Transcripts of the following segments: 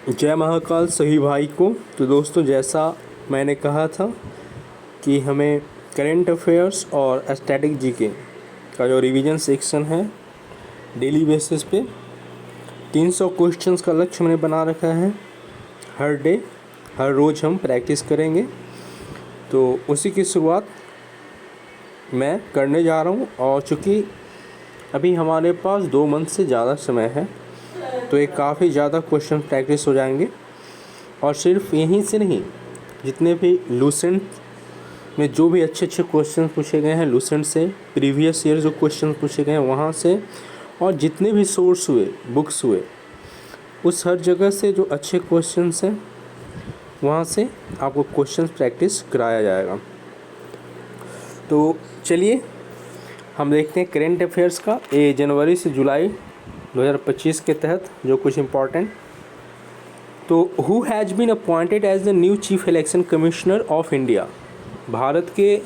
जय महाकाल सभी भाई को। तो दोस्तों, जैसा मैंने कहा था कि हमें करेंट अफेयर्स और स्टैटिक जीके का जो रिवीजन सेक्शन है डेली बेसिस पे 300 क्वेश्चंस का लक्ष्य मैंने बना रखा है। हर रोज़ हम प्रैक्टिस करेंगे। तो उसी की शुरुआत मैं करने जा रहा हूँ। और चूँकि अभी हमारे पास 2 मंथ से ज़्यादा समय है तो ये काफ़ी ज़्यादा क्वेश्चन प्रैक्टिस हो जाएंगे। और सिर्फ यहीं से नहीं, जितने भी लूसेंट में जो भी अच्छे क्वेश्चन पूछे गए हैं लूसेंट से, प्रीवियस ईयर जो क्वेश्चन पूछे गए हैं वहाँ से, और जितने भी सोर्स हुए, बुक्स हुए, उस हर जगह से जो अच्छे क्वेश्चन हैं वहाँ से आपको क्वेश्चन प्रैक्टिस कराया जाएगा। तो चलिए हम देखते हैं करेंट अफेयर्स का ये जनवरी से जुलाई 2025 के तहत जो कुछ इम्पोर्टेंट। तो who has been appointed as the new chief election commissioner of India. Bharat के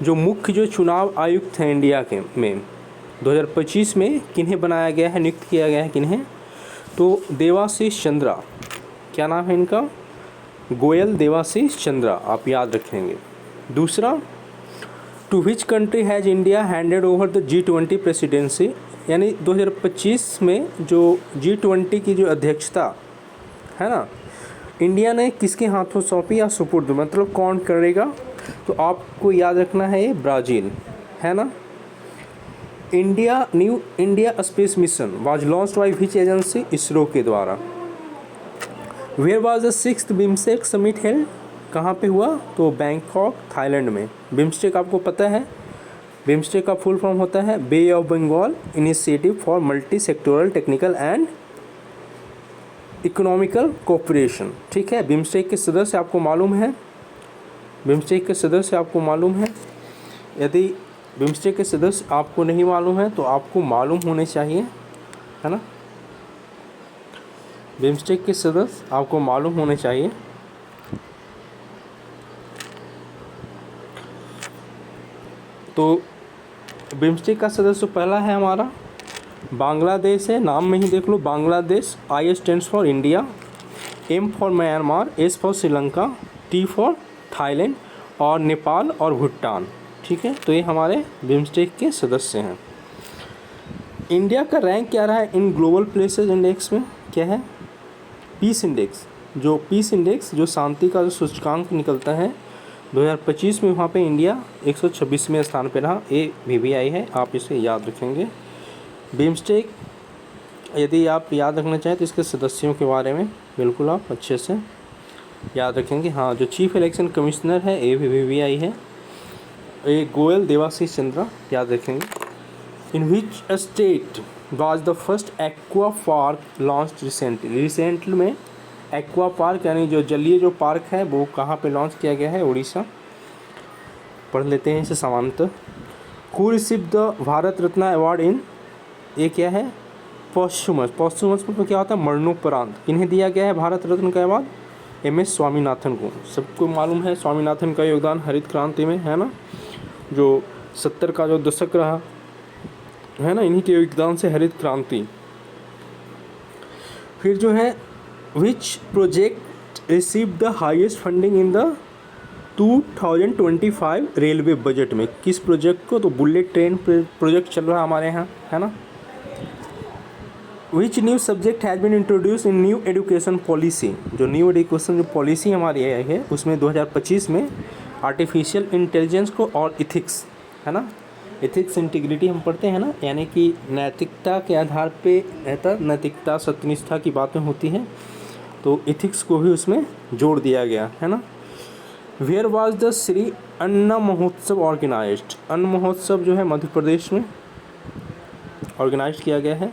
जो मुख्य जो चुनाव आयुक्त हैं इंडिया के में 2025 में किन्हें बनाया गया है, नियुक्त किया गया है किन्हें? तो देवाशीष चंद्रा। क्या नाम है इनका? गोयल देवाशीष चंद्रा, आप याद रखेंगे। दूसरा, to which country has India handed over the G20 presidency. यानी 2025 में जो G20 की जो अध्यक्षता है ना, इंडिया ने किसके हाथों सौंपी या सुपुर्द, मतलब कौन करेगा? तो आपको याद रखना है ये ब्राज़ील है ना। New India space mission was launched by which agency? ISRO के द्वारा। Where was the 6th BIMSTEC summit held? कहाँ पे हुआ? तो बैंकॉक, थाईलैंड में। बिम्स्टेक आपको पता है, बिम्स्टेक का फुल फॉर्म होता है Bay of Bengal initiative for multi sectoral technical and economical cooperation. ठीक है, बिम्स्टेक के सदस्य आपको मालूम है, बिम्स्टेक के सदस्य आपको मालूम है। यदि बिम्स्टेक के सदस्य आपको नहीं मालूम है तो आपको मालूम होने चाहिए, है ना। बिम्स्टेक के सदस्य आपको मालूम होने चाहिए। तो बिम्स्टेक का सदस्य पहला है हमारा बांग्लादेश है। नाम में ही देख लो, Bangladesh. I stands for India, M for Myanmar, S for Sri Lanka, T for Thailand, और नेपाल और भूटान। ठीक है, तो ये हमारे बिम्स्टेक के सदस्य हैं। इंडिया का रैंक क्या रहा है इन ग्लोबल प्लेसेस इंडेक्स में? क्या है? Peace index. जो पीस इंडेक्स, जो शांति का जो सूचकांक निकलता है 2025 में, वहाँ पे इंडिया 126वें स्थान पे रहा। ये VVI है, आप इसे याद रखेंगे। बिम्स्टेक यदि आप याद रखना चाहें तो इसके सदस्यों के बारे में बिल्कुल आप अच्छे से याद रखेंगे। हाँ, जो चीफ इलेक्शन कमिश्नर है ये भी VVI है, ये गोयल देवाशीष चंद्रा, याद रखेंगे। In which state was the first aqua park launch recently? Recently में एक्वा पार्क यानी जो जलीय जो पार्क है वो कहाँ पे लॉन्च किया गया है? उड़ीसा। पढ़ लेते हैं इसे सामान्यतः। Who receive the Bharat Ratna award in? ये क्या है? पॉस्चुमस। पॉस्चुमस में क्या होता है? मरणोपरांत। किन्हें दिया गया है भारत रत्न का अवार्ड? MS स्वामीनाथन को। सबको मालूम है स्वामीनाथन का योगदान हरित क्रांति में, है ना। जो 70 का जो दशक रहा है ना, इन्हीं के योगदान से हरित क्रांति। फिर जो है which project receive the highest funding in the 2025 railway budget में? किस प्रोजेक्ट को? तो बुलेट ट्रेन प्रोजेक्ट चल रहा है हमारे यहाँ, है ना। Which new subject has been introduce in new education policy? जो न्यू एजुकेशन जो पॉलिसी हमारी आई है उसमें 2025 में आर्टिफिशियल इंटेलिजेंस को और इथिक्स, है ना, इथिक्स इंटीग्रिटी हम पढ़ते हैं ना, यानी कि नैतिकता के आधार पे रहता, नैतिकता सत्यनिष्ठा की बातें होती हैं, तो इथिक्स को भी उसमें जोड़ दिया गया है ना। वेयर वाज द श्री अन्न महोत्सव ऑर्गेनाइज्ड? अन्न महोत्सव जो है मध्य प्रदेश में ऑर्गेनाइज किया गया है।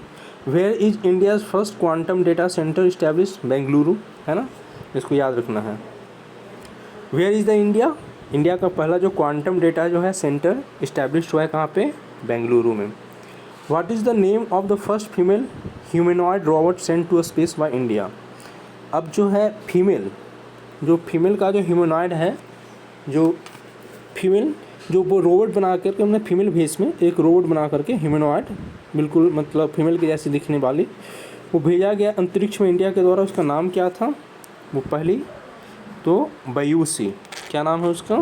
Where is India's first quantum data center established? Bengaluru, है ना, इसको याद रखना है। वेयर इज़ द इंडिया का पहला जो क्वांटम डेटा जो है सेंटर इस्टेब्लिश हुआ है कहाँ पे? बेंगलुरु में। What is the name of the first female humanoid robot sent to space by India? अब जो है फीमेल का जो ह्यूमनॉइड है, जो फीमेल जो वो रोबोट बना करके हमने फीमेल भेस में एक रोबोट बना करके ह्यूमनॉइड, बिल्कुल मतलब फीमेल के जैसी दिखने वाली वो भेजा गया अंतरिक्ष में इंडिया के द्वारा, उसका नाम क्या था? वो पहली तो बायूसी, क्या नाम है उसका?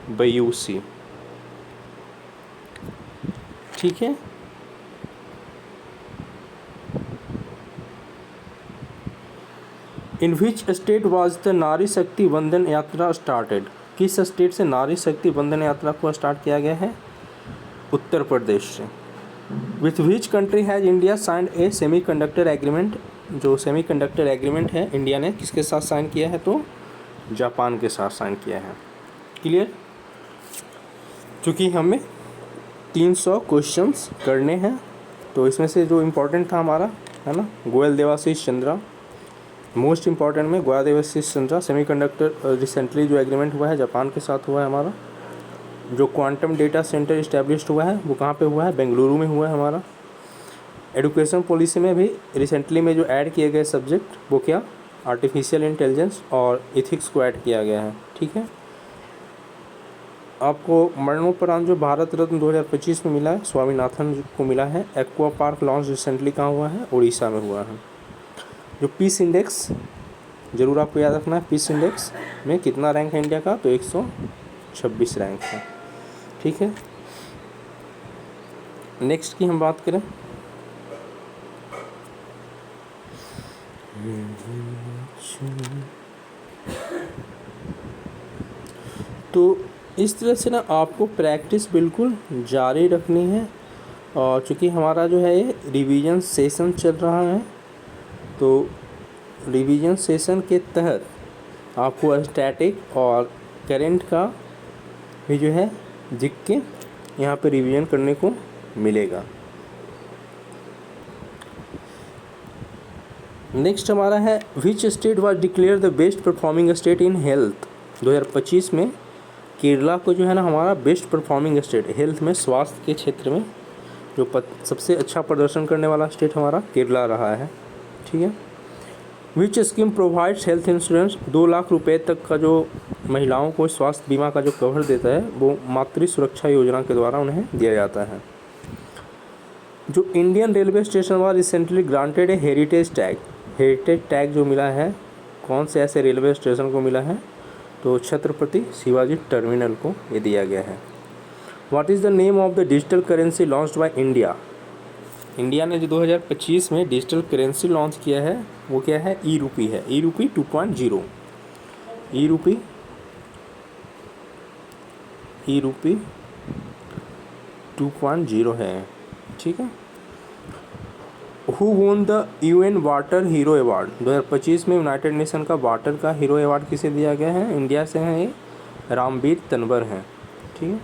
बायूसी, ठीक है। इन विच स्टेट वाज द नारी शक्ति वंदन यात्रा स्टार्टेड? किस स्टेट से नारी शक्ति वंदन यात्रा को स्टार्ट किया गया है? उत्तर प्रदेश से। With which country has India signed A semiconductor agreement? जो सेमीकंडक्टर एग्रीमेंट है इंडिया ने किसके साथ साइन किया है? तो जापान के साथ साइन किया है। क्लियर? चूँकि हमें 300 क्वेश्चंस करने हैं, तो इसमें से जो इम्पोर्टेंट था हमारा, है ना, गोयल देवाशीष चंद्रा, मोस्ट इम्पॉर्टेंट में गोयल देवाशीष चंद्रा सेमीकंडक्टर रिसेंटली जो एग्रीमेंट हुआ है जापान के साथ हुआ है हमारा। जो क्वांटम डेटा सेंटर इस्टेब्लिश्ड हुआ है वो कहाँ पे हुआ है? बेंगलुरु में हुआ है हमारा। एजुकेशन पॉलिसी में भी रिसेंटली में जो ऐड किए गए सब्जेक्ट वो क्या? आर्टिफिशियल इंटेलिजेंस और इथिक्स को ऐड किया गया है, ठीक है। आपको मरणोपरांत जो भारत रत्न 2025 में मिला है स्वामीनाथन को मिला है। एक्वा पार्क लॉन्च रिसेंटली कहाँ हुआ है? उड़ीसा में हुआ है। जो पीस इंडेक्स ज़रूर आपको याद रखना है, पीस इंडेक्स में कितना रैंक है इंडिया का? तो 126 रैंक है, ठीक है। नेक्स्ट की हम बात करें, तो इस तरह से ना आपको प्रैक्टिस बिल्कुल जारी रखनी है। और चूँकि हमारा जो है ये रिवीजन सेशन चल रहा है, तो रिवीजन सेशन के तहत आपको स्टैटिक और करंट का भी जो है जिक के यहाँ पे रिवीजन करने को मिलेगा। नेक्स्ट हमारा है विच state was declare the best performing state in health? 2025 में केरला को जो है ना हमारा बेस्ट परफॉर्मिंग स्टेट हेल्थ में, स्वास्थ्य के क्षेत्र में जो सबसे अच्छा प्रदर्शन करने वाला स्टेट हमारा केरला रहा है, ठीक है। Which scheme provides health insurance? 2 lakh रुपए तक का जो महिलाओं को स्वास्थ्य बीमा का जो कवर देता है वो मातृ सुरक्षा योजना के द्वारा उन्हें दिया जाता है। जो Indian railway station was recently granted A heritage tag? Heritage tag जो मिला है कौन से ऐसे रेलवे स्टेशन को मिला है? तो छत्रपति शिवाजी टर्मिनल को ये दिया गया है। What is the name of the digital currency launched by India? India ने जो 2025 में डिजिटल करेंसी लॉन्च किया है वो क्या है? ई रूपी है। ई रूपी 2.0, ई रूपी 2.0 है, ठीक है। Who won the UN water hero award? 2025 में यूनाइटेड नेशन का वाटर का हीरो अवार्ड किसे दिया गया है? इंडिया से है ये, रामबीर तनवर हैं, ठीक है।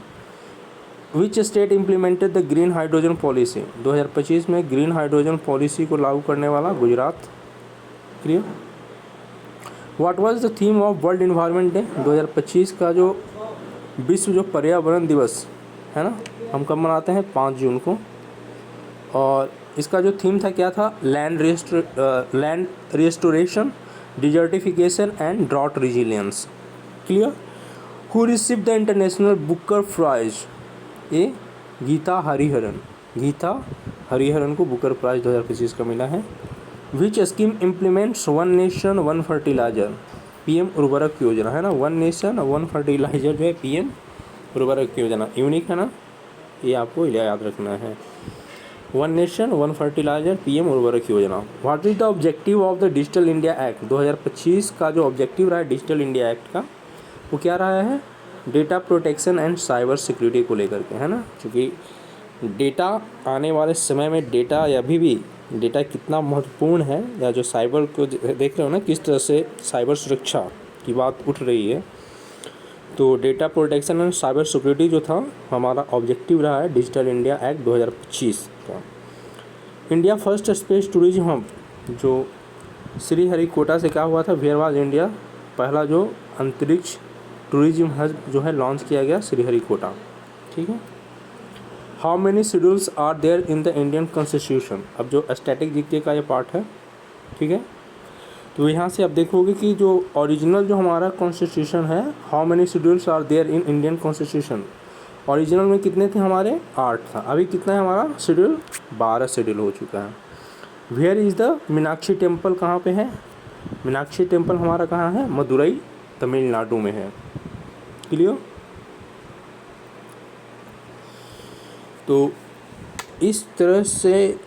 Which state implemented the green hydrogen policy? 2025 में ग्रीन हाइड्रोजन पॉलिसी को लागू करने वाला Gujarat. Clear? What was the theme of world environment day? 2025 का जो विश्व जो पर्यावरण दिवस है ना, हम कब मनाते हैं? 5 जून को। और इसका जो थीम था क्या था? Land restoration, desertification and drought resilience. Clear? Who received the International Booker Prize? A Geeta Hariharan. Geeta Hariharan को बुकर प्राइज 2025 का मिला है। Which scheme implements one nation one fertilizer? PM उर्वरक योजना, है ना। वन नेशन वन फर्टिलाइजर जो है PM उर्वरक योजना, यूनिक है ना, ये आपको याद रखना है। One nation one fertilizer PM उर्वरक योजना। What is the objective of the digital India act? 2025 का जो ऑब्जेक्टिव रहा है डिजिटल इंडिया एक्ट का वो क्या रहा है? Data protection and cyber security को लेकर के, है ना। क्योंकि डेटा आने वाले समय में डेटा या अभी भी डेटा कितना महत्वपूर्ण है, या जो साइबर को देख रहे हो ना किस तरह से साइबर सुरक्षा की बात उठ रही है, तो data protection and cyber security जो था हमारा ऑब्जेक्टिव रहा है डिजिटल इंडिया एक्ट 2025 का। India first space tourism hub जो श्रीहरिकोटा से क्या हुआ था? वेयर वाज इंडिया, पहला जो अंतरिक्ष टूरिज्म हब जो है लॉन्च किया गया श्रीहरिकोटा, ठीक है। How many schedules are there in the Indian constitution? अब जो स्टैटिक जीके का ये पार्ट है, ठीक है। तो यहाँ से आप देखोगे कि जो ओरिजिनल जो हमारा कॉन्स्टिट्यूशन है, how many schedules are there in Indian constitution, original में कितने थे हमारे? 8 था। अभी कितना है हमारा शेड्यूल? 12 शेड्यूल हो चुका है। Where is the Meenakshi temple, कहाँ पे है? मीनाक्षी टेम्पल हमारा कहाँ है? मदुरई तमिलनाडु में है। क्लियर? तो इस तरह से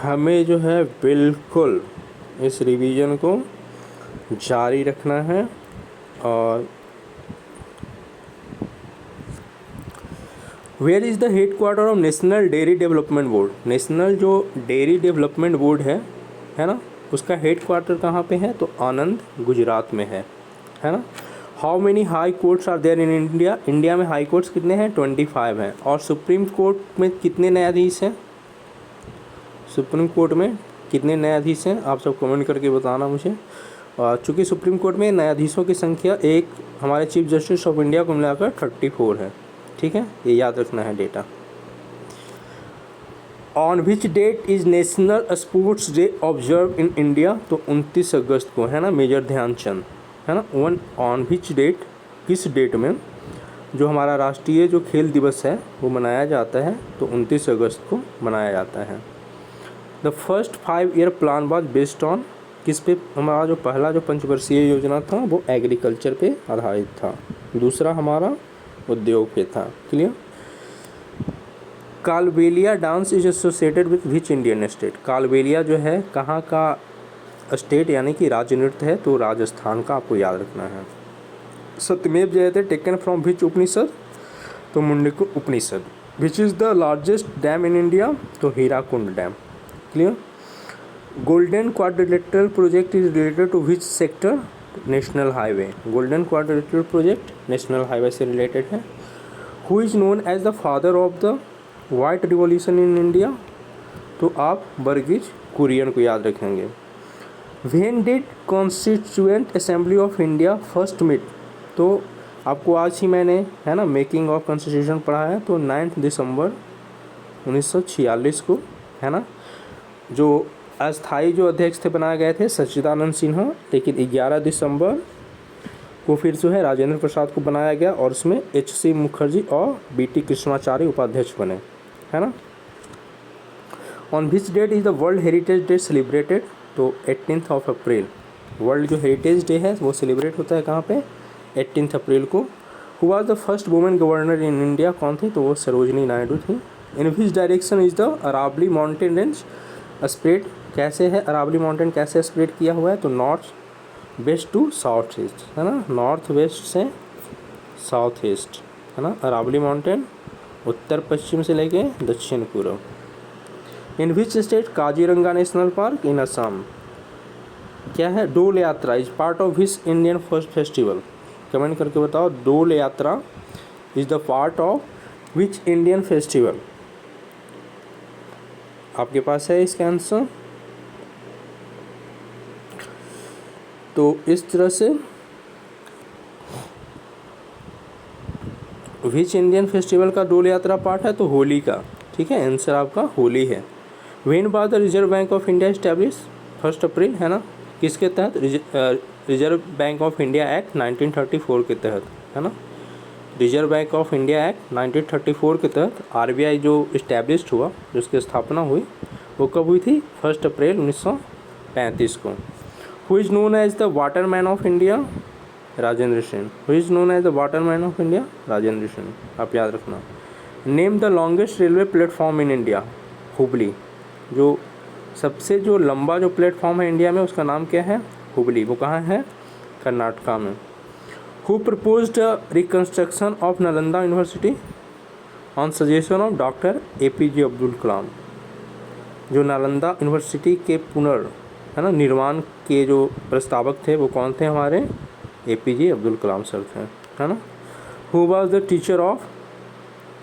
हमें जो है बिल्कुल इस रिवीजन को जारी रखना है। और where is the headquarter of national dairy development board? National जो डेयरी डेवलपमेंट बोर्ड है ना, उसका हेड क्वार्टर कहाँ पे है? तो आनंद गुजरात में है ना। How many high courts are there in India? India में हाई कोर्ट्स कितने हैं? 25 हैं। और सुप्रीम कोर्ट में कितने न्यायाधीश हैं? सुप्रीम कोर्ट में कितने न्यायाधीश हैं? आप सब कमेंट करके बताना मुझे। चूँकि सुप्रीम कोर्ट में न्यायाधीशों की संख्या एक हमारे चीफ जस्टिस ऑफ इंडिया को मिलाकर 34 है। ठीक है, ये याद रखना है data. On which that is national sports day observe in India? तो 29 अगस्त को है ना, मेजर ध्यानचंद है ना। ऑन विच डेट, किस डेट में जो हमारा राष्ट्रीय जो खेल दिवस है वो मनाया जाता है? तो 29 अगस्त को मनाया जाता है। The first 5 year plan was based on, किस पे? हमारा जो पहला जो पंचवर्षीय योजना था वो एग्रीकल्चर पे आधारित था, दूसरा हमारा उद्योग पे था। Clear? Kalbelia dance is associated with which Indian state? Kalbelia जो है कहाँ का स्टेट यानी कि राज्य नृत्य है? तो राजस्थान का, आपको याद रखना है। सत्यमेव जयते टेकन फ्रॉम विच उपनिषद? तो Mundaka Upanishad. Which is the largest dam in India? तो Hirakud dam. Clear? Golden Quadrilateral project is related to which sector? National highway. Golden Quadrilateral project national highway से रिलेटेड है। Who is known as the father of the White Revolution in India? तो आप वर्गीज कुरियन को याद रखेंगे। When did Constituent Assembly of India first meet? तो आपको आज ही मैंने है ना मेकिंग ऑफ कॉन्स्टिट्यूशन पढ़ा है। तो 9 दिसंबर 1946 को है ना, जो अस्थाई जो अध्यक्ष थे बनाए गए थे सच्चिदानंद सिन्हा, लेकिन 11 दिसंबर को फिर जो है राजेंद्र प्रसाद को बनाया गया और उसमें HC मुखर्जी और BT कृष्णाचार्य उपाध्यक्ष बने, है ना। On which that is the world heritage day celebrated? तो 18 अप्रैल वर्ल्ड जो हेरिटेज डे है वो सेलिब्रेट होता है कहाँ पे? 18 अप्रैल को। Who was the first women governor in India? कौन थी? तो वो सरोजनी नायडू थी। In which direction is the Aravalli mountain range spread? कैसे है अरावली माउंटेन, कैसे स्प्रेड किया हुआ है? तो north west to south east, है ना, नॉर्थ वेस्ट से साउथ ईस्ट, है ना। अरावली माउंटेन उत्तर पश्चिम से लेके दक्षिण पूर्व। In which state? Kaziranga national park in Assam. क्या है? Dol Yatra is part of which Indian first festival? Comment करके बताओ। Dol Yatra is the part of which Indian festival? आपके पास है इसका आंसर। तो इस तरह से विच इंडियन फेस्टिवल का डोल यात्रा पार्ट है? तो होली का। ठीक है, आंसर आपका होली है। When was the reserve bank of India establish? 1 अप्रैल, है ना। किसके तहत? Reserve bank of India act 1934 के तहत, है ना। Reserve bank of India act 1934 के तहत RBI जो इस्टेब्लिश्ड हुआ, जिसकी स्थापना हुई, वो कब हुई थी? 1 अप्रैल 1935 को। Who is known as the waterman of India? Rajendra Singh. Who is known as the waterman of India? Rajendra Singh, आप याद रखना। Name the longest railway platform in India? Hubli. जो सबसे जो लंबा जो प्लेटफॉर्म है इंडिया में उसका नाम क्या है? हुबली। वो कहाँ है? कर्नाटका में। Who proposed reconstruction of Nalanda University on suggestion of doctor APJ Abdul Kalam? जो नालंदा यूनिवर्सिटी के है ना निर्माण के जो प्रस्तावक थे वो कौन थे? हमारे APJ अब्दुल कलाम सर थे, है ना। Who was the teacher of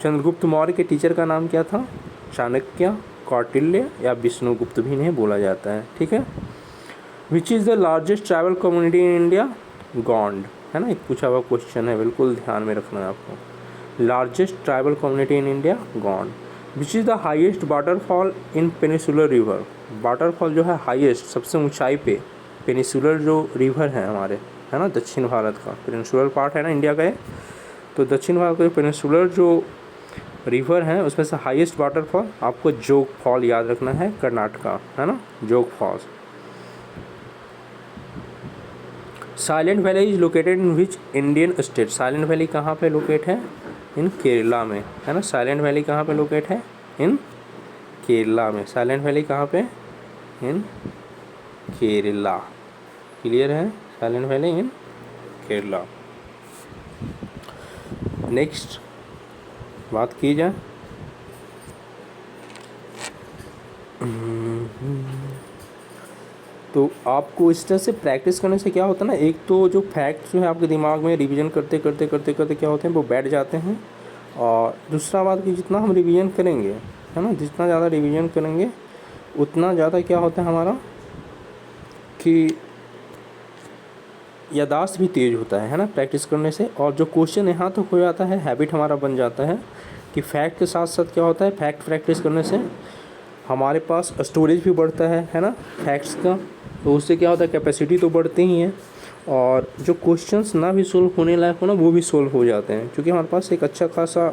Chandragupta Maurya? के टीचर का नाम क्या था? चाणक्य, कौटिल्य या विष्णुगुप्त भी नहीं बोला जाता है। ठीक है। विच is the largest tribal community in India? Gond, है ना, एक पूछा हुआ क्वेश्चन है, बिल्कुल ध्यान में रखना है आपको। Largest tribal community in India? Gond. Which is the highest waterfall in peninsular river? Waterfall जो है हाईएस्ट, सबसे ऊंचाई पे पेनिसुलर जो रिवर है हमारे, है ना, दक्षिण भारत का पेनिसुलर पार्ट है ना इंडिया का है, तो दक्षिण भारत का पेनिसुलर जो रिवर हैं उसमें से हाईएस्ट वाटरफॉल आपको जोग फॉल याद रखना है, कर्नाटका, है ना, Jog Falls. Silent Valley is located in which Indian state? Silent Valley कहाँ पे लोकेट है? इन केरला में, है ना। साइलेंट वैली कहाँ पे लोकेट है? इन केरला में। साइलेंट वैली कहाँ पे? इन केरला। क्लियर है? Silent valley in Kerala. Next बात की जाए तो आपको इस तरह से प्रैक्टिस करने से क्या होता है ना, एक तो जो फैक्ट जो है आपके दिमाग में रिवीजन करते करते करते करते क्या होते हैं, वो बैठ जाते हैं। और दूसरा बात कि जितना हम रिवीजन करेंगे, है ना, जितना ज़्यादा रिवीजन करेंगे उतना ज़्यादा क्या होता है हमारा कि याददाश्त भी तेज़ होता है ना, प्रैक्टिस करने से। और जो क्वेश्चन यहाँ तक हो जाता है, हैबिट हमारा बन जाता है कि फैक्ट के साथ साथ क्या होता है, फैक्ट प्रैक्टिस करने से हमारे पास स्टोरेज भी बढ़ता है ना, फैक्ट्स का। तो उससे क्या होता है, कैपेसिटी तो बढ़ती ही है, और जो क्वेश्चंस ना भी सोल्व होने लायक हो ना, वो भी सोल्व हो जाते हैं, क्योंकि हमारे पास एक अच्छा खासा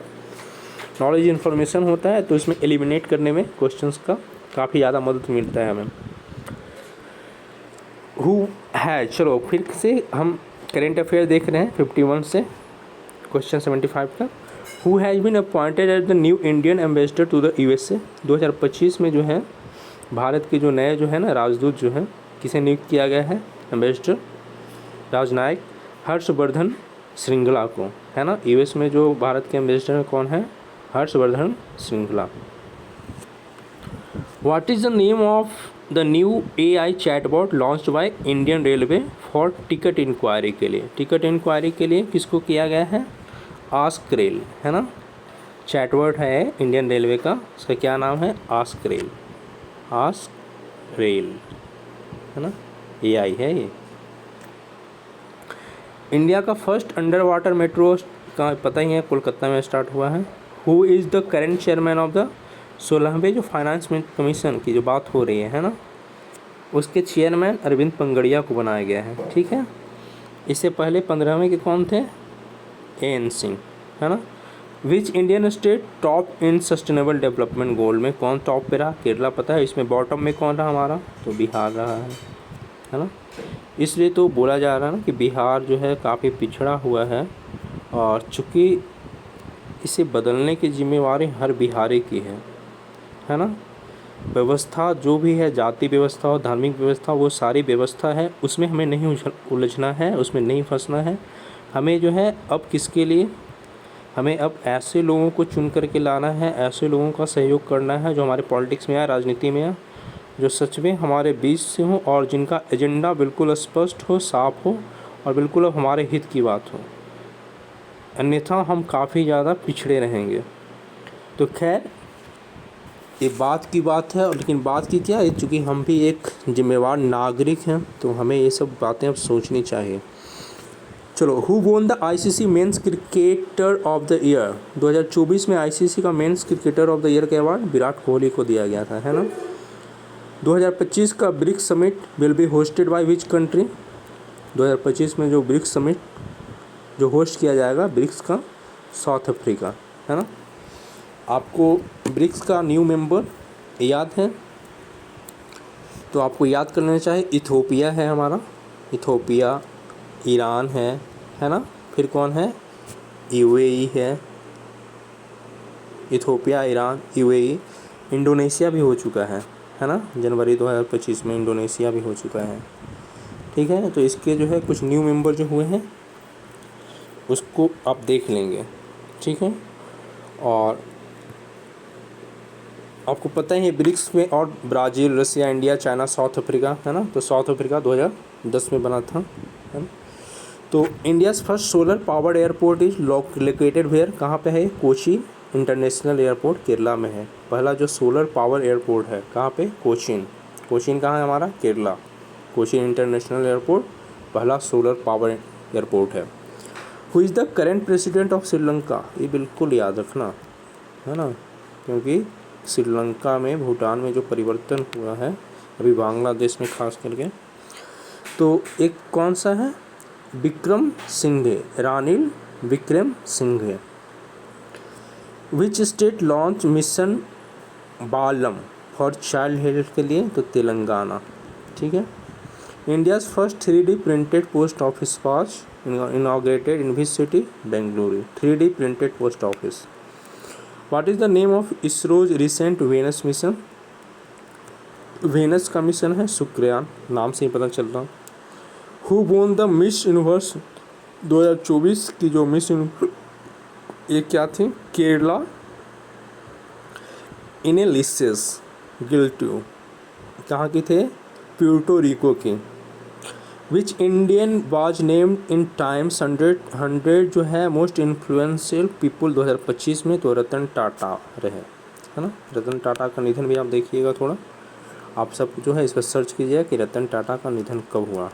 नॉलेज इन्फॉर्मेशन होता है। तो इसमें एलिमिनेट करने में क्वेश्चंस का काफ़ी ज़्यादा मदद मिलता है हमें। हु है, चलो फिर से हम करेंट अफेयर देख रहे हैं 51 से क्वेश्चन 75 का। Who has been appointed as the new Indian ambassador to the USA? 2025 में जो है भारत के जो नए जो है ना राजदूत जो हैं, किसे नियुक्त किया गया है एम्बेसडर? राजनायक हर्षवर्धन श्रृंगला को, है ना। US में जो भारत के एम्बेसडर कौन है? Harshvardhan Shringla. What is the name of the new AI chatbot launched by Indian railway for ticket inquiry के लिए? टिकट इंक्वायरी के लिए किसको किया गया है? आस्क रेल, है ना। चैटबॉट है इंडियन रेलवे का, उसका क्या नाम है? Ask rail. आस्क रेल, है ना, AI है ये। इंडिया का फर्स्ट अंडर वाटर मेट्रो का पता ही है, कोलकाता में स्टार्ट हुआ है। Who is the current chairman of the 16वें जो फाइनेंस कमीशन की जो बात हो रही है ना, उसके चेयरमैन अरविंद पंगड़िया को बनाया गया है, ठीक है। इससे पहले 15वें के कौन थे? AN सिंह, है ना। Which Indian state top in sustainable development goal में कौन टॉप पे रहा? केरला पता है। इसमें बॉटम में कौन रहा हमारा? तो बिहार रहा है ना। इसलिए तो बोला जा रहा है ना कि बिहार जो है काफ़ी पिछड़ा हुआ है, और चूँकि इसे बदलने की जिम्मेवारी हर बिहारी की है ना। व्यवस्था जो भी है, जाति व्यवस्था और धार्मिक व्यवस्था, वो सारी व्यवस्था है, उसमें हमें नहीं उलझना है, उसमें नहीं फंसना है। हमें जो है अब किसके लिए, हमें अब ऐसे लोगों को चुन करके लाना है, ऐसे लोगों का सहयोग करना है जो हमारे पॉलिटिक्स में आए, राजनीति में आए, जो सच में हमारे बीच से हो और जिनका एजेंडा बिल्कुल स्पष्ट हो, साफ हो, और बिल्कुल अब हमारे हित की बात हो। अन्यथा हम काफ़ी ज़्यादा पिछड़े रहेंगे। तो खैर ये बात की बात है, लेकिन बात की क्या है, चूँकि हम भी एक जिम्मेवार नागरिक हैं, तो हमें ये सब बातें अब सोचनी चाहिए। चलो, who won the ICC men's cricketer of the year? 2024 में ICC का men's cricketer of the year का अवार्ड विराट कोहली को दिया गया था, है ना। 2025 का BRICS summit will be hosted by which country? 2025 में जो ब्रिक्स समिट जो होस्ट किया जाएगा ब्रिक्स का, साउथ अफ्रीका, है ना। आपको ब्रिक्स का न्यू मेंबर याद है, तो आपको याद कर लेना चाहिए। इथोपिया है हमारा, इथोपिया, ईरान है ना। फिर कौन है? UAE है। Ethiopia, Iran, UAE। इंडोनेशिया भी हो चुका है ना। जनवरी 2025 में इंडोनेशिया भी हो चुका है, ठीक है। तो इसके जो है कुछ न्यू मेंबर जो हुए हैं उसको आप देख लेंगे, ठीक है। और आपको पता ही है ब्रिक्स में और ब्राज़ील, रसिया, इंडिया, चाइना, साउथ अफ्रीका, है ना। तो साउथ अफ्रीका 2010 में बना था, है ना। तो India's first solar powered airport is located where? कहाँ पे है? कोची इंटरनेशनल एयरपोर्ट केरला में है। पहला जो सोलर पावर एयरपोर्ट है कहाँ पे? कोचीन। कोचीन कहाँ है हमारा? केरला। कोचीन इंटरनेशनल एयरपोर्ट पहला सोलर पावर एयरपोर्ट है। Who is the current president of Sri Lanka? ये बिल्कुल याद रखना, है ना, क्योंकि श्रीलंका में, भूटान में जो परिवर्तन हुआ है अभी, बांग्लादेश में खास करके, तो एक कौन सा है? Wickremesinghe, Ranil Wickremesinghe. Which state launch mission Balam for child health के लिए? तो तेलंगाना। ठीक है। India's first 3D printed post office was inaugurated in which city? Bengaluru. 3D printed post office. What is the name of ISRO's recent Venus mission? Venus का mission है शुक्रयान, नाम से ही पता चल रहा। Who won the miss universe 2024 की जो miss ये क्या थी? केरला इनेलिसिस गिल्टू। कहाँ की थे? प्यूर्टो रिको की। Which Indian was named in times 100 जो है मोस्ट इन्फ्लुएंशियल पीपल 2025 में? तो रतन टाटा रहे, है ना। रतन टाटा का निधन भी आप देखिएगा, थोड़ा आप सब जो है इस पर सर्च कीजिए कि रतन टाटा का निधन कब हुआ।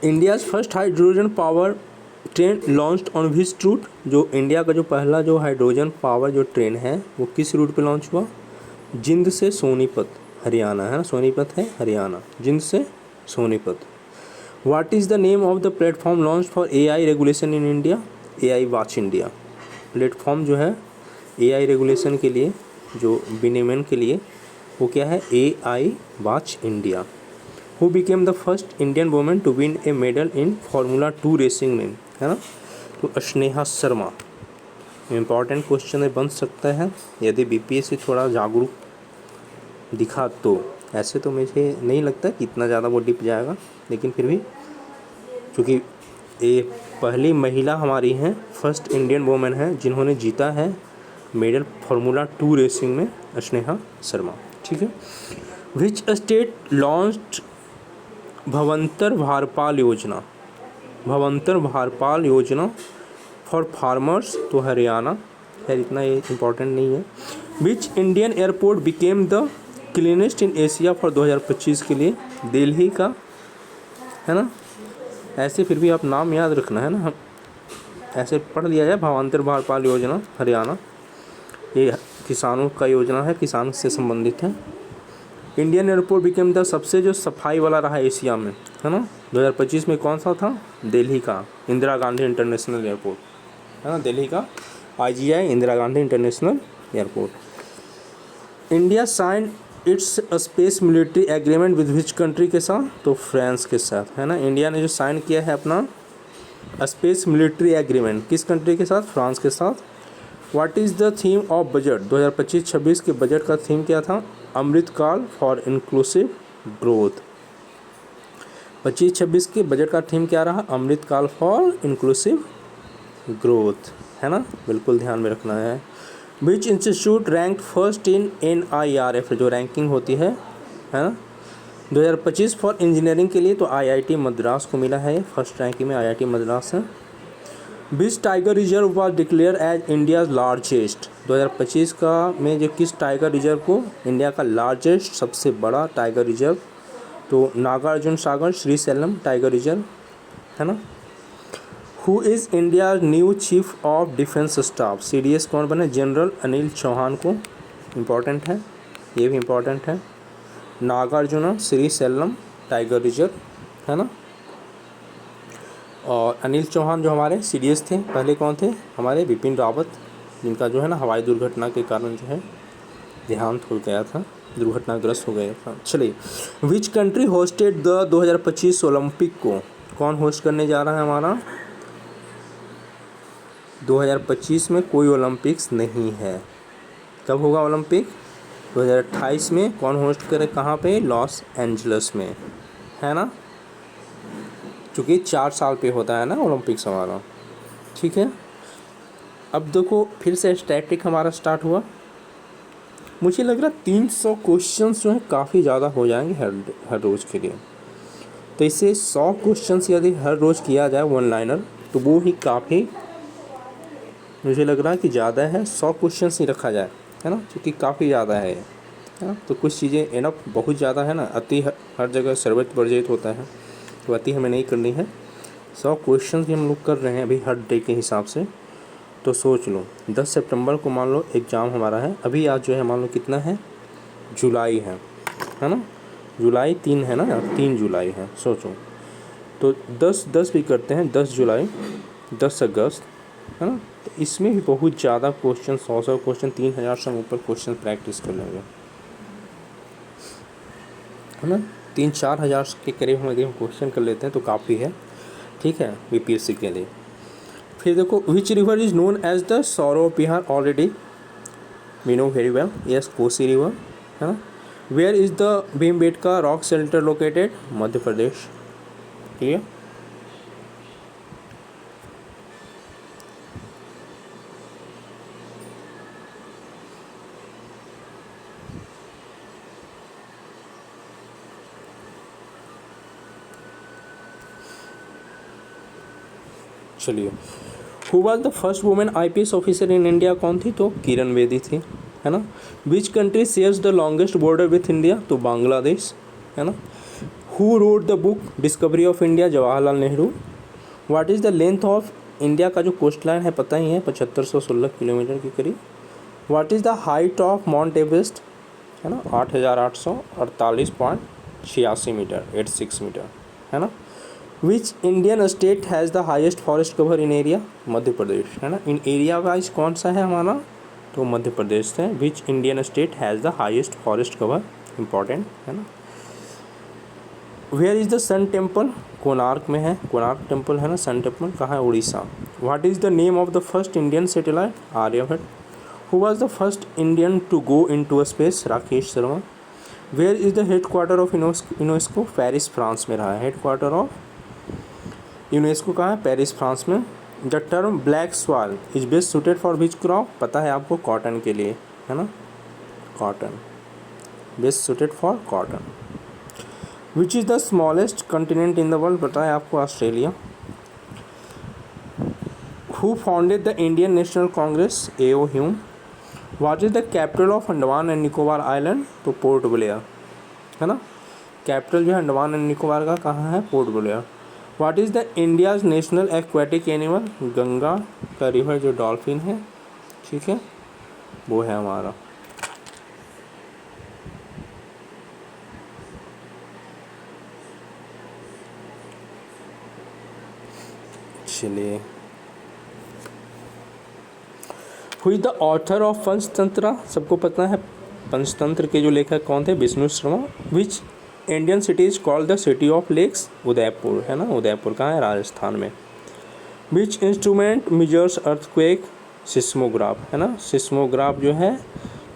India's first hydrogen power train launched on which route? जो इंडिया का जो पहला जो हाइड्रोजन पावर जो ट्रेन है वो किस रूट पे लॉन्च हुआ? जिंद से सोनीपत, हरियाणा, है ना। सोनीपत है हरियाणा, जिंद से Sonipat. What is the name of the platform launch for AI regulation in India? AI watch India. Platform जो है AI रेगुलेशन के लिए, जो विनियमन के लिए, वो क्या है? AI watch India. Who became the first Indian women to win a medal in formula 2 racing में? है ना। तो स्नेहा शर्मा। इम्पॉर्टेंट क्वेश्चन बन सकता है यदि BPSC थोड़ा जागरूक दिखा तो। ऐसे तो मुझे नहीं लगता कि इतना ज़्यादा वो डिप जाएगा, लेकिन फिर भी क्योंकि ये पहली महिला हमारी हैं, फर्स्ट इंडियन वुमेन है जिन्होंने जीता है मेडल फार्मूला 2 रेसिंग में, स्नेहा शर्मा। ठीक है। विच स्टेट लॉन्च्ड भवंतर भारपाल योजना? भवंतर भारपाल योजना फॉर फार्मर्स? तो हरियाणा। खैर इतना ये इम्पोर्टेंट नहीं है। Which Indian airport became the cleanest in Asia for 2025 के लिए? दिल्ली का, है ना। ऐसे फिर भी आप नाम याद रखना, है ना। हम ऐसे पढ़ लिया जाए, भवंतर भारपाल योजना हरियाणा। ये किसानों का योजना है, किसान से संबंधित है। इंडियन एयरपोर्ट बिकेम द सबसे जो सफाई वाला रहा एशिया में, है ना। 2025 में कौन सा था? दिल्ली का इंदिरा गांधी इंटरनेशनल एयरपोर्ट, है ना। दिल्ली का IGI Indira Gandhi international airport. India sign its space military agreement with which country के साथ? तो फ्रांस के साथ, है ना। इंडिया ने जो साइन किया है अपना स्पेस मिलिट्री एग्रीमेंट किस कंट्री के साथ? फ्रांस के साथ। What is the theme of budget? 2025-26 के बजट का थीम क्या था? अमृतकाल फॉर इंक्लूसिव ग्रोथ। 25-26 के बजट का थीम क्या रहा? अमृतकाल फॉर इंक्लूसिव ग्रोथ, है ना। बिल्कुल ध्यान में रखना है। Which institute rank first in NIRF जो रैंकिंग होती है ना 2025 फॉर इंजीनियरिंग के लिए? तो IIT मद्रास को मिला है फर्स्ट रैंकिंग में, IIT मद्रास है। Which tiger reserve was declare as India's largest? 2025 का में जो किस टाइगर रिजर्व को इंडिया का लार्जेस्ट सबसे बड़ा टाइगर रिजर्व? तो नागार्जुन सागर श्रीशैलम टाइगर रिजर्व, है ना। Who is India new chief of defence staff? CDS कौन बने? जनरल अनिल चौहान को। इम्पॉर्टेंट है, ये भी इम्पॉर्टेंट है। नागार्जुन श्रीशैलम टाइगर रिजर्व, है ना। और अनिल चौहान जो हमारे CDS थे, पहले कौन थे? हमारे बिपिन रावत, जिनका जो है ना हवाई दुर्घटना के कारण जो है देहांत हो गया था, दुर्घटनाग्रस्त हो गया था। चलिए, which country hosted the 2025 Olympic को? कौन होस्ट करने जा रहा है हमारा? 2025 में कोई ओलंपिक्स नहीं है। कब होगा ओलंपिक? 2028 में। कौन होस्ट करे? कहाँ पे? लॉस एंजल्स में, है ना। चूँकि 4 साल पे होता है ना ओलंपिक्स हमारा। ठीक है। अब देखो फिर से स्टैटिक हमारा स्टार्ट हुआ। मुझे लग रहा है 300 क्वेश्चंस जो है काफ़ी ज़्यादा हो जाएंगे हर रोज़ के लिए। तो इसे 100 क्वेश्चंस यदि हर रोज़ किया जाए वन लाइनर तो वो ही काफ़ी मुझे लग रहा है कि ज़्यादा है। 100 क्वेश्चंस ही रखा जाए, है ना, क्योंकि काफ़ी ज़्यादा है ना। तो कुछ चीज़ें एनफ बहुत ज़्यादा है ना, अति हर जगह सर्वत्र वर्जित होता है, तो अति हमें नहीं करनी है। 100 क्वेश्चन की हम लोग कर रहे हैं अभी हर डे के हिसाब से। तो सोच लो 10 सितंबर को मान लो एग्ज़ाम हमारा है, अभी आज जो है मान लो कितना है, जुलाई है ना, जुलाई 3 है ना यार, 3 जुलाई है, सोचो। तो 10 भी करते हैं, 10 जुलाई, 10 अगस्त, है ना। तो इसमें भी बहुत ज़्यादा क्वेश्चन, 100 क्वेश्चन, 3000 से ऊपर क्वेश्चन प्रैक्टिस कर लेंगे, है ना। 3-4 हज़ार के करीब हम अगर हम क्वेश्चन कर लेते हैं तो काफ़ी है, ठीक है, बीपीएससी के लिए। फिर देखो, which river is known as the sorrow of Bihar, already we know very well, yes, Kosi river, है ना। Where is the Bhimbetka rock shelter located, Madhya Pradesh, clear. चलिए, who was the first women IPS officer in India, कौन थी, तो किरण बेदी थी, है ना। Which country shares the longest border with India, तो बांग्लादेश, है ना। Who wrote the book Discovery of India, Jawaharlal Nehru. What is the length of India, का जो कोस्ट लाइन है पता ही है, 7516 किलोमीटर के करीब। What is the height of Mount Everest, है ना, 8848.86 मीटर, 86 मीटर, है ना। Which Indian state has the highest forest cover in area, Madhya Pradesh, है ना। इन एरिया वाइज कौन सा है हमारा, तो मध्य प्रदेश है। Which Indian state has the highest forest cover, important, है ना। Where is the sun temple, Konark में है, कोणार्क टेम्पल, है ना। सन टेम्पल कहाँ है, Orissa. What is the name of the first Indian satellite, Aryabhata. Who was the first Indian to go into space, Rakesh Sharma. Where is the headquarter of UNESCO, Paris, France में रहा है। Headquarter of UNESCO कहाँ है, Paris, France में। The term black soil is best suited for which crop, पता है आपको, cotton के लिए, है ना, cotton, best suited for cotton. Which is the smallest continent in the world, पता है आपको, Australia. Who founded the Indian national Congress, A.O. Hume. What is the capital of Andaman and Nicobar island, तो पोर्ट ब्लेयर, है ना। कैपिटल जो है Andaman and Nicobar का कहाँ है, port Blair. What is the India's national aquatic animal, Ganga का रिवर जो डॉल्फिन है, ठीक है, वो है हमारा। चलिए, who is the author of Panchatantra, सबको पता है पंचतंत्र के जो लेखक कौन थे, Vishnu Sharma. Which Indian city is called the city of lakes, Udaipur, है ना, उदयपुर कहाँ है, राजस्थान में। Which instrument measures earthquake, seismograph, है ना। सिस्मोग्राफ जो है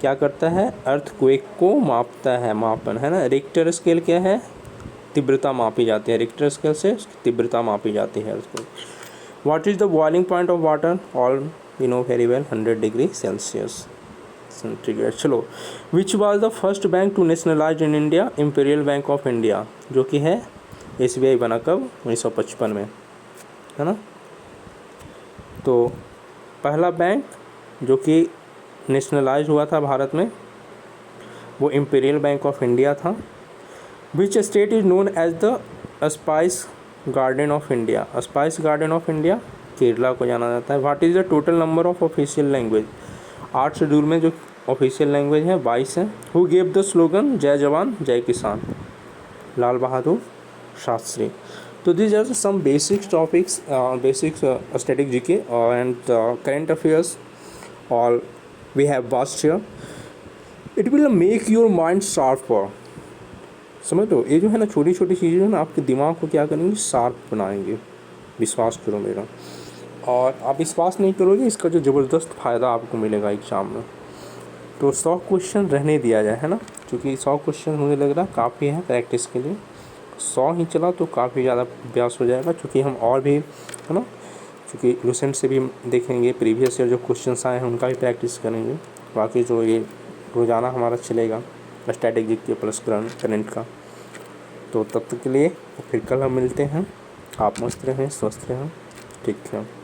क्या करता है, अर्थक्वेक को मापता है, मापन, है ना। रिक्टर स्केल क्या है, तीव्रता मापी जाती है, रिक्टर स्केल से तीव्रता मापी जाती है earthquake. What is the boiling point of water, all you know very well, 100 degree Celsius centigrade. चलो, which was the first bank to nationalise in India, Imperial Bank of India, जो कि है SBI, बना कब, 1955 में, है ना। तो पहला बैंक जो कि नेशनलाइज हुआ था भारत में, वो इंपीरियल बैंक ऑफ इंडिया था। Which state is known as the spice garden of India, spice garden of India, Kerala को जाना जाता है। What is the total number of official language, 8 schedule में जो ऑफिशियल लैंग्वेज है 22 है। हु गेव द स्लोगन जय जवान जय किसान, लाल बहादुर शास्त्री। तो these are some basic topics, basic static GK and current affairs all we have watched here. It will make your mind sharper. समझ लो, ये जो है ना छोटी छोटी चीज़ें जो ना आपके दिमाग को क्या करेंगी, शार्प बनाएंगे, विश्वास करो मेरा। और आप विश्वास नहीं करोगे, इसका जो ज़बरदस्त फ़ायदा आपको मिलेगा एग्ज़ाम में। तो 100 क्वेश्चन रहने दिया जाए, है ना, क्योंकि 100 क्वेश्चन मुझे लग रहा काफ़ी है प्रैक्टिस के लिए। 100 ही चला तो काफ़ी ज़्यादा अभ्यास हो जाएगा, क्योंकि हम और भी, है ना, क्योंकि लूसेंट से भी देखेंगे, प्रीवियस ईयर जो क्वेश्चंस आए हैं उनका भी प्रैक्टिस करेंगे। बाकी जो ये रोज़ाना हमारा चलेगा स्टैटिक जीके प्लस करंट का। तो तब तक के लिए फिर कल हम मिलते हैं। आप मस्त रहें, स्वस्थ रहें, ठीक है।